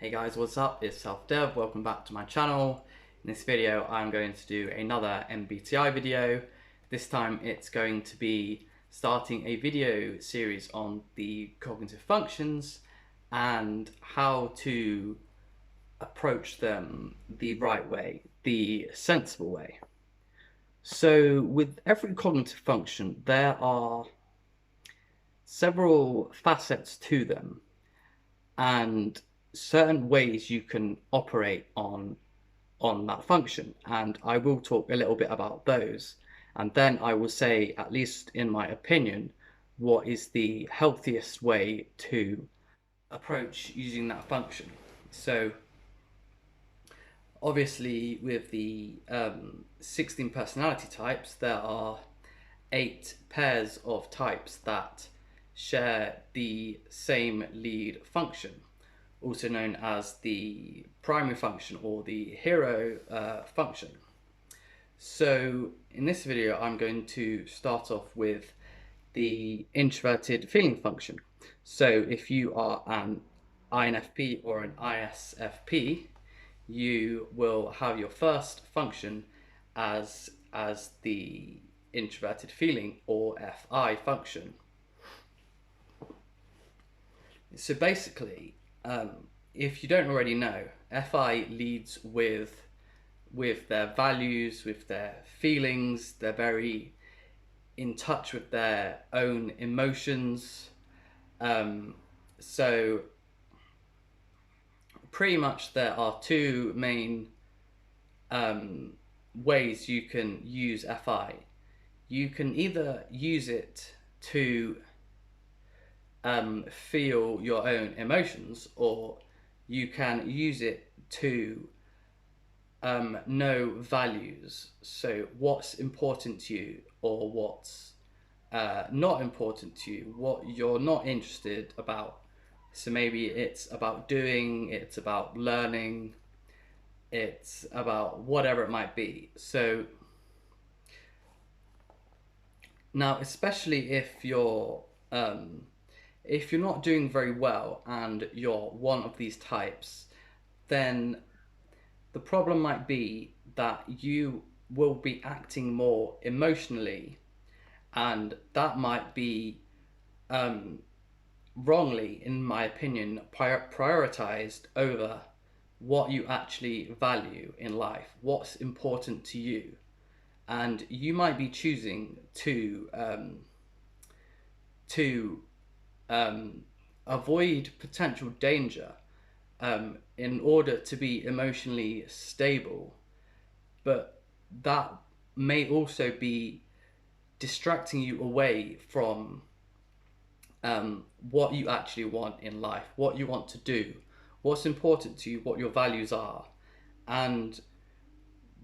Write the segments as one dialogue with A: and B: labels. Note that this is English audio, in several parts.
A: Hey guys, what's up? It's Self-Dev. Welcome back to my channel. In this video, I'm going to do another MBTI video. This time it's going to be starting a video series on the cognitive functions and how to approach them the right way, the sensible way. So with every cognitive function, there are several facets to them and certain ways you can operate on that function, and I will talk a little bit about those, and then I will say, at least in my opinion, what is the healthiest way to approach using that function. So obviously with the 16 personality types, there are 8 pairs of types that share the same lead function, also known as the primary function or the hero function. So in this video, I'm going to start off with the introverted feeling function. So if you are an INFP or an ISFP, you will have your first function as the introverted feeling or FI function. So basically, if you don't already know, FI leads with their values, with their feelings. They're very in touch with their own emotions. So pretty much there are two main ways you can use FI. You can either use it to feel your own emotions, or you can use it to know values. So what's important to you, or what's not important to you, what you're not interested about. So maybe it's about doing, it's about learning, it's about whatever it might be. So now, especially if you're not doing very well and you're one of these types, then the problem might be that you will be acting more emotionally, and that might be wrongly, in my opinion, prioritized over what you actually value in life, what's important to you. And you might be choosing to avoid potential danger in order to be emotionally stable, but that may also be distracting you away from what you actually want in life, what you want to do, what's important to you, what your values are. And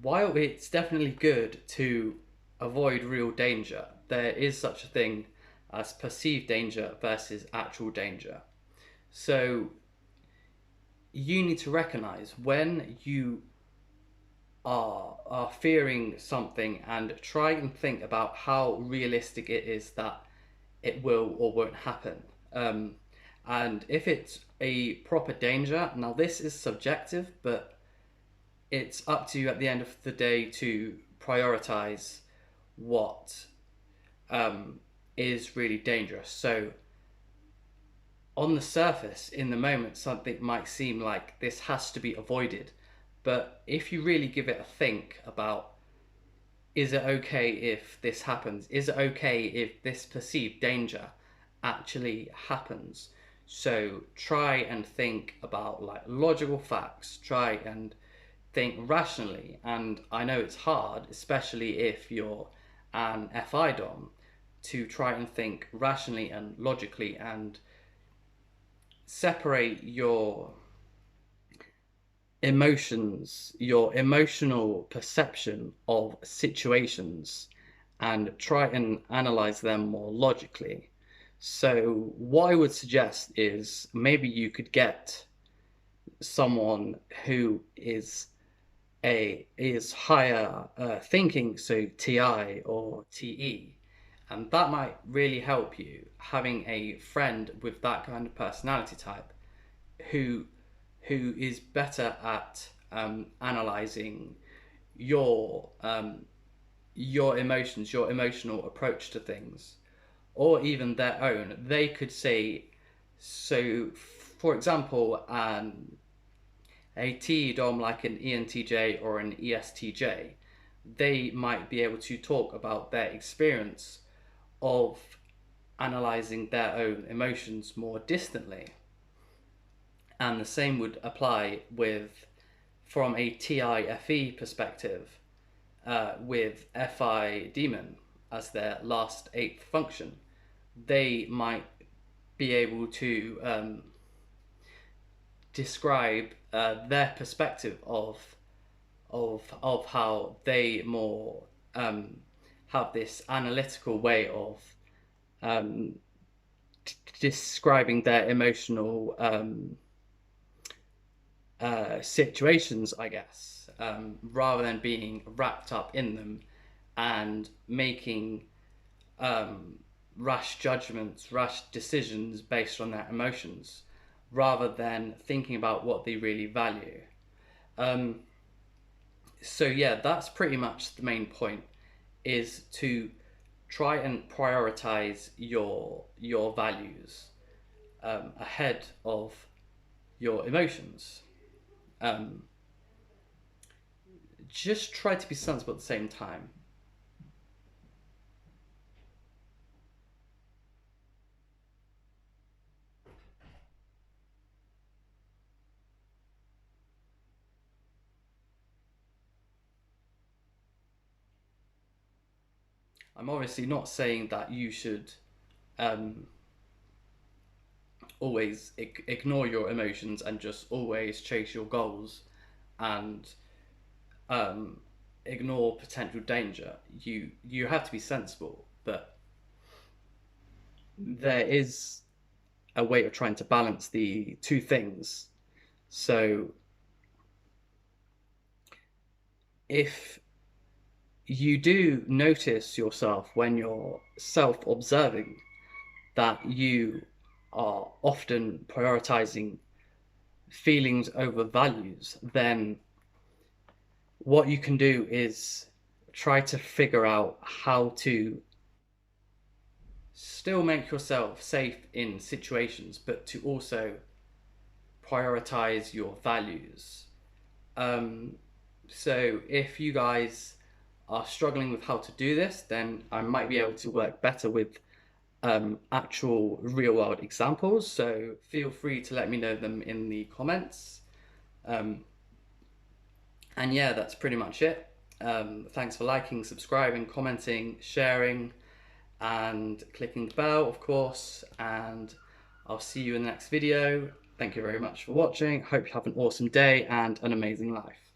A: while it's definitely good to avoid real danger, there is such a thing as perceived danger versus actual danger. So you need to recognize when you are fearing something and try and think about how realistic it is that it will or won't happen. And if it's a proper danger, now this is subjective, but it's up to you at the end of the day to prioritize what is really dangerous. So on the surface, in the moment, something might seem like this has to be avoided, but if you really give it a think about, is it okay if this happens? Is it okay if this perceived danger actually happens? So try and think about like logical facts, try and think rationally. And I know it's hard, especially if you're an FI dom, to try and think rationally and logically and separate your emotions, your emotional perception of situations, and try and analyze them more logically. So what I would suggest is maybe you could get someone who is higher thinking, so TI or TE, and that might really help you, having a friend with that kind of personality type who who is better at analyzing your emotions, your emotional approach to things, or even their own. They could say, so for example, a TE-DOM like an ENTJ or an ESTJ, they might be able to talk about their experience of analyzing their own emotions more distantly. And the same would apply with, from a TIFE perspective, with FI Demon as their last eighth function. They might be able to describe their perspective of how they more have this analytical way of um, describing their emotional situations, I guess, rather than being wrapped up in them and making rash judgments, rash decisions based on their emotions, rather than thinking about what they really value. Um, so yeah, that's pretty much the main point, is to try and prioritize your values ahead of your emotions. Um, just try to be sensible at the same time. I'm obviously not saying that you should um, always ignore your emotions and just always chase your goals and um, ignore potential danger. You have to be sensible, but there is a way of trying to balance the two things. So if you do notice yourself when you're self-observing that you are often prioritizing feelings over values, then what you can do is try to figure out how to still make yourself safe in situations, but to also prioritize your values. Um, so if you guys are struggling with how to do this, then I might be able to work better with actual real world examples. So feel free to let me know them in the comments. Um, and yeah, that's pretty much it. Thanks for liking, subscribing, commenting, sharing, and clicking the bell, of course. And I'll see you in the next video. Thank you very much for watching. Hope you have an awesome day and an amazing life.